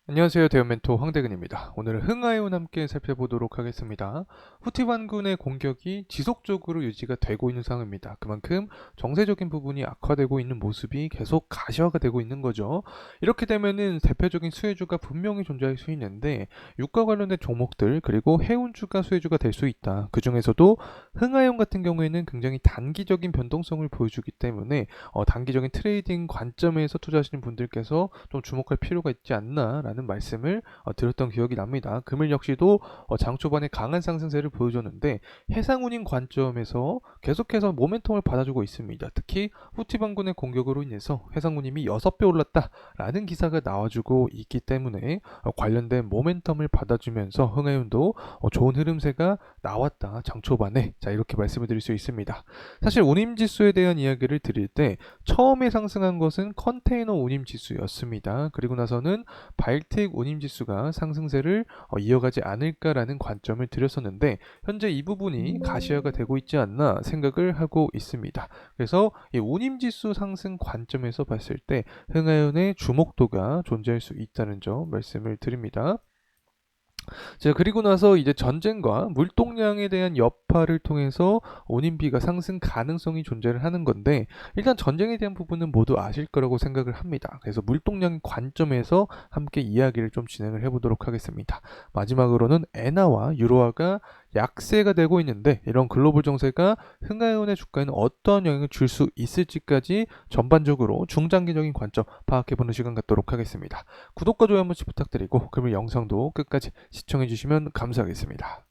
안녕하세요. 대현멘토 황대근입니다. 오늘은 흥하이온 함께 살펴보도록 하겠습니다. 후티 반군의 공격이 지속적으로 유지가 되고 있는 상황입니다. 그만큼 정세적인 부분이 악화되고 있는 모습이 계속 가시화가 되고 있는 거죠. 이렇게 되면은 대표적인 수혜주가 분명히 존재할 수 있는데 유가 관련된 종목들 그리고 해운주가 수혜주가 될 수 있다. 그 중에서도 흥하이온 같은 경우에는 굉장히 단기적인 변동성을 보여주기 때문에 단기적인 트레이딩 관점에서 투자하시는 분들께서 좀 주목할 필요가 있지 않나라는 말씀을 드렸던 기억이 납니다. 금일 역시도 장 초반에 강한 상승세를 보여줬는데 해상운임 관점에서 계속해서 모멘텀을 받아주고 있습니다. 특히 후티 반군의 공격으로 인해서 해상운임이 6배 올랐다라는 기사가 나와주고 있기 때문에 관련된 모멘텀을 받아주면서 흥하윤도 좋은 흐름세가 나왔다. 장 초반에 자 이렇게 말씀을 드릴 수 있습니다. 사실 운임지수에 대한 이야기를 드릴 때 처음에 상승한 것은 컨테이너 운임지수였습니다. 그리고 나서는 발틱 운임지수가 상승세를 이어가지 않을까라는 관점을 드렸었는데 현재 이 부분이 가시화가 되고 있지 않나 생각을 하고 있습니다. 그래서 이 운임지수 상승 관점에서 봤을 때 흥하윤의 주목도가 존재할 수 있다는 점 말씀을 드립니다. 자, 그리고 나서 이제 전쟁과 물동량에 대한 여파를 통해서 원인비가 상승 가능성이 존재를 하는 건데 일단 전쟁에 대한 부분은 모두 아실 거라고 생각을 합니다. 그래서 물동량 관점에서 함께 이야기를 좀 진행을 해보도록 하겠습니다. 마지막으로는 엔화와 유로화가 약세가 되고 있는데 이런 글로벌 정세가 흥하이온의 주가에는 어떤 영향을 줄 수 있을지까지 전반적으로 중장기적인 관점 파악해보는 시간 갖도록 하겠습니다. 구독과 좋아요 한 번씩 부탁드리고 그러면 영상도 끝까지 시청해주시면 감사하겠습니다.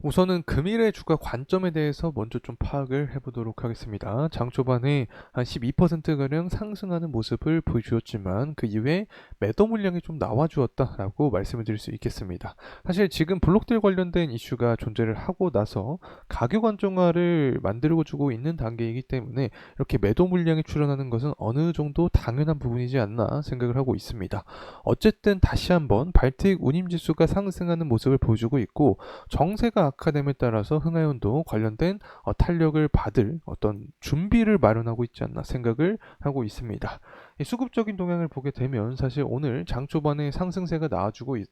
우선은 금일의 주가 관점에 대해서 먼저 좀 파악을 해보도록 하겠습니다. 장 초반에 한 12%가량 상승하는 모습을 보여주었지만 그 이후에 매도 물량이 좀 나와주었다라고 말씀을 드릴 수 있겠습니다. 사실 지금 블록딜 관련된 이슈가 존재를 하고 나서 가격 안정화를 만들어주고 있는 단계이기 때문에 이렇게 매도 물량이 출현하는 것은 어느 정도 당연한 부분이지 않나 생각을 하고 있습니다. 어쨌든 다시 한번 발틱 운임지수가 상승하는 모습을 보여주고 있고 정세가 악화됨에 따라서 흥하이온도 관련된 탄력을 받을 어떤 준비를 마련하고 있지 않나 생각을 하고 있습니다. 이 수급적인 동향을 보게 되면 사실 오늘 장 초반에 상승세가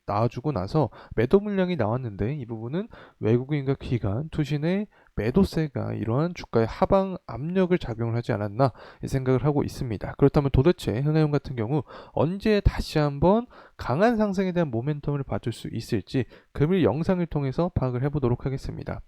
나와주고 나서 매도 물량이 나왔는데 이 부분은 외국인과 기관, 투신의 매도세가 이러한 주가의 하방 압력을 작용을 하지 않았나 생각을 하고 있습니다. 그렇다면 도대체 흥하이온 같은 경우 언제 다시 한번 강한 상승에 대한 모멘텀을 받을 수 있을지 금일 영상을 통해서 파악을 해보도록 하겠습니다.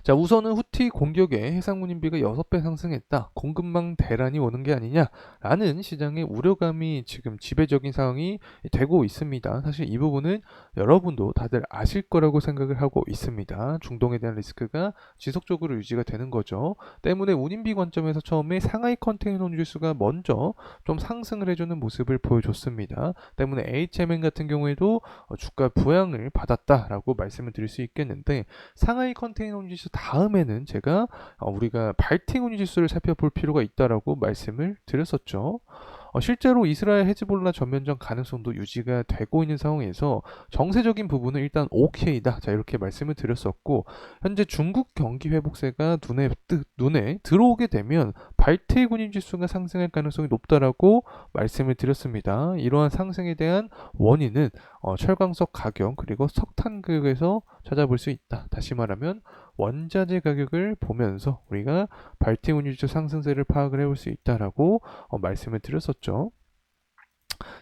자, 우선은 후티 공격에 해상운임비가 6배 상승했다. 공급망 대란이 오는 게 아니냐라는 시장의 우려감이 지금 지배적인 상황이 되고 있습니다. 사실 이 부분은 여러분도 다들 아실 거라고 생각을 하고 있습니다. 중동에 대한 리스크가 지속적으로 유지가 되는 거죠. 때문에 운임비 관점에서 처음에 상하이 컨테이너 지수가 먼저 좀 상승을 해주는 모습을 보여줬습니다. 때문에 HMN 같은 경우에도 주가 부양을 받았다라고 말씀을 드릴 수 있겠는데 상하이 컨테이너 지수 다음에는 제가 우리가 발팅 운임 지수를 살펴볼 필요가 있다라고 말씀을 드렸었죠. 실제로 이스라엘 헤즈볼라 전면전 가능성도 유지가 되고 있는 상황에서 정세적인 부분은 일단 오케이다. 자 이렇게 말씀을 드렸었고 현재 중국 경기 회복세가 눈에 들어오게 되면 발트의 군인 지수가 상승할 가능성이 높다라고 말씀을 드렸습니다. 이러한 상승에 대한 원인은 철광석 가격 그리고 석탄 가격에서 찾아볼 수 있다. 다시 말하면 원자재 가격을 보면서 우리가 발팅 운유지수 상승세를 파악을 해볼 수 있다라고 말씀을 드렸었죠.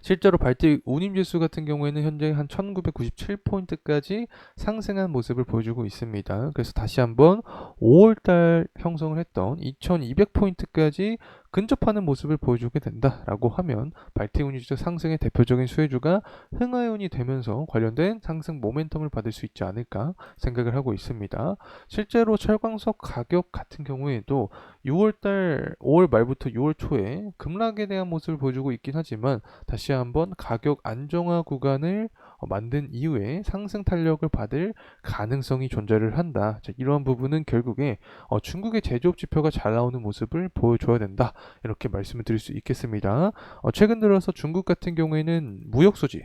실제로 발틱 운임지수 같은 경우에는 현재 한 1997포인트까지 상승한 모습을 보여주고 있습니다. 그래서 다시 한번 5월달 형성을 했던 2200포인트까지 근접하는 모습을 보여주게 된다라고 하면 발틱 운임지수 상승의 대표적인 수혜주가 흥하이온이 되면서 관련된 상승 모멘텀을 받을 수 있지 않을까 생각을 하고 있습니다. 실제로 철광석 가격 같은 경우에도 6월달 5월 말부터 6월 초에 급락에 대한 모습을 보여주고 있긴 하지만 다시 한번 가격 안정화 구간을 만든 이후에 상승 탄력을 받을 가능성이 존재를 한다. 자, 이러한 부분은 결국에 중국의 제조업 지표가 잘 나오는 모습을 보여줘야 된다. 이렇게 말씀을 드릴 수 있겠습니다. 최근 들어서 중국 같은 경우에는 무역 수지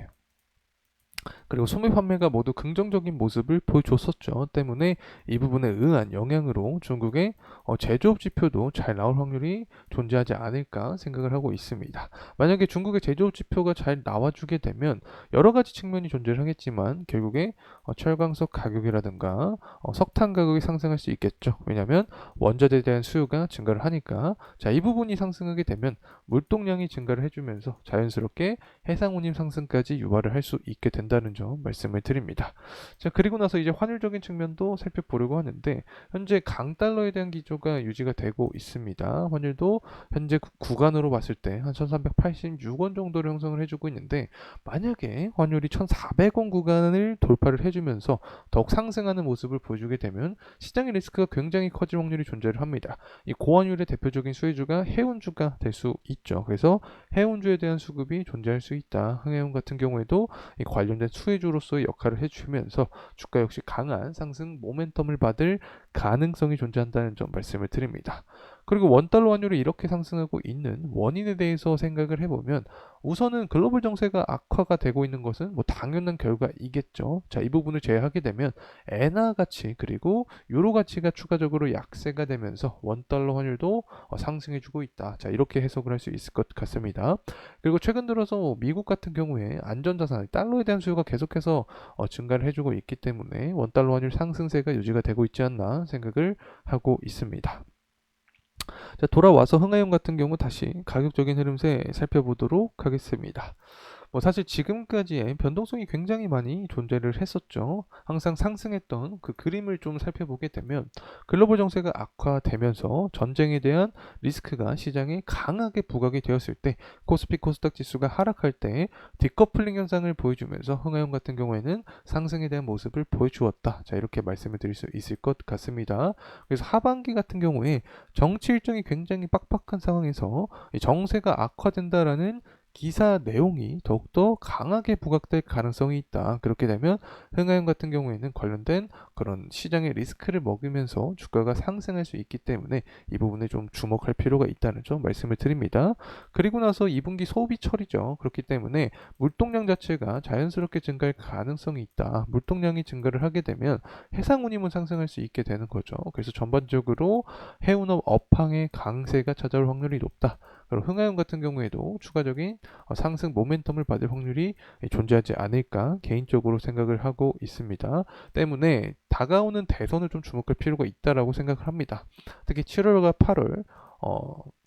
그리고 소매 판매가 모두 긍정적인 모습을 보여줬었죠. 때문에 이 부분에 의한 영향으로 중국의 제조업 지표도 잘 나올 확률이 존재하지 않을까 생각을 하고 있습니다. 만약에 중국의 제조업 지표가 잘 나와주게 되면 여러 가지 측면이 존재를 하겠지만 결국에 철강석 가격이라든가 석탄 가격이 상승할 수 있겠죠. 왜냐하면 원자재에 대한 수요가 증가를 하니까 자, 이 부분이 상승하게 되면 물동량이 증가를 해주면서 자연스럽게 해상운임 상승까지 유발을 할 수 있게 된다는 점 말씀을 드립니다. 자, 그리고 나서 이제 환율적인 측면도 살펴보려고 하는데 현재 강달러에 대한 기조가 유지가 되고 있습니다. 환율도 현재 구간으로 봤을 때 한 1386원 정도를 형성을 해주고 있는데 만약에 환율이 1400원 구간을 돌파를 해주면서 더욱 상승하는 모습을 보여주게 되면 시장의 리스크가 굉장히 커질 확률이 존재를 합니다. 이 고환율의 대표적인 수혜주가 해운주가 될 수 있죠. 그래서 해운주에 대한 수급이 존재할 수 있다. 흥해운 같은 경우에도 이 관련된 수혜주로서의 역할을 해주면서 주가 역시 강한 상승 모멘텀을 받을 가능성이 존재한다는 점 말씀을 드립니다. 그리고 원달러 환율이 이렇게 상승하고 있는 원인에 대해서 생각을 해보면 우선은 글로벌 정세가 악화가 되고 있는 것은 뭐 당연한 결과이겠죠. 자, 이 부분을 제외하게 되면 엔화 가치 그리고 유로 가치가 추가적으로 약세가 되면서 원달러 환율도 상승해주고 있다. 자, 이렇게 해석을 할 수 있을 것 같습니다. 그리고 최근 들어서 미국 같은 경우에 안전자산 달러에 대한 수요가 계속해서 증가를 해주고 있기 때문에 원달러 환율 상승세가 유지가 되고 있지 않나 생각을 하고 있습니다. 자, 돌아와서 흥하용 같은 경우 다시 가격적인 흐름세 살펴보도록 하겠습니다. 뭐 사실 지금까지의 변동성이 굉장히 많이 존재를 했었죠. 항상 상승했던 그 그림을 좀 살펴보게 되면 글로벌 정세가 악화되면서 전쟁에 대한 리스크가 시장에 강하게 부각이 되었을 때 코스피 코스닥 지수가 하락할 때 디커플링 현상을 보여주면서 흥하용 같은 경우에는 상승에 대한 모습을 보여주었다. 자, 이렇게 말씀을 드릴 수 있을 것 같습니다. 그래서 하반기 같은 경우에 정치 일정이 굉장히 빡빡한 상황에서 이 정세가 악화된다라는 기사 내용이 더욱더 강하게 부각될 가능성이 있다. 그렇게 되면 흥하용 같은 경우에는 관련된 그런 시장의 리스크를 먹으면서 주가가 상승할 수 있기 때문에 이 부분에 좀 주목할 필요가 있다는 점 말씀을 드립니다. 그리고 나서 2분기 소비철이죠. 그렇기 때문에 물동량 자체가 자연스럽게 증가할 가능성이 있다. 물동량이 증가를 하게 되면 해상운임은 상승할 수 있게 되는 거죠. 그래서 전반적으로 해운업 업황의 강세가 찾아올 확률이 높다. 그리고 흥하용 같은 경우에도 추가적인 상승 모멘텀을 받을 확률이 존재하지 않을까 개인적으로 생각을 하고 있습니다. 때문에 다가오는 대선을 좀 주목할 필요가 있다라고 생각을 합니다. 특히 7월과 8월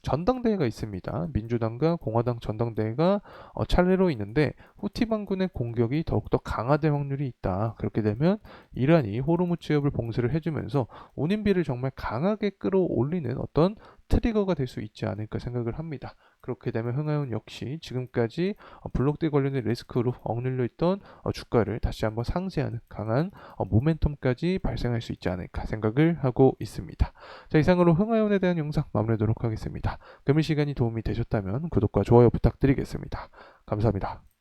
전당대회가 있습니다. 민주당과 공화당 전당대회가 차례로 있는데 후티 반군의 공격이 더욱더 강화될 확률이 있다. 그렇게 되면 이란이 호르무즈 해협을 봉쇄를 해주면서 운임비를 정말 강하게 끌어올리는 어떤 트리거가 될 수 있지 않을까 생각을 합니다. 그렇게 되면 흥하용 역시 지금까지 블록딜 관련된 리스크로 억눌려 있던 주가를 다시 한번 상쇄하는 강한 모멘텀까지 발생할 수 있지 않을까 생각을 하고 있습니다. 자, 이상으로 흥하용에 대한 영상 마무리하도록 하겠습니다. 금일 시간이 도움이 되셨다면 구독과 좋아요 부탁드리겠습니다. 감사합니다.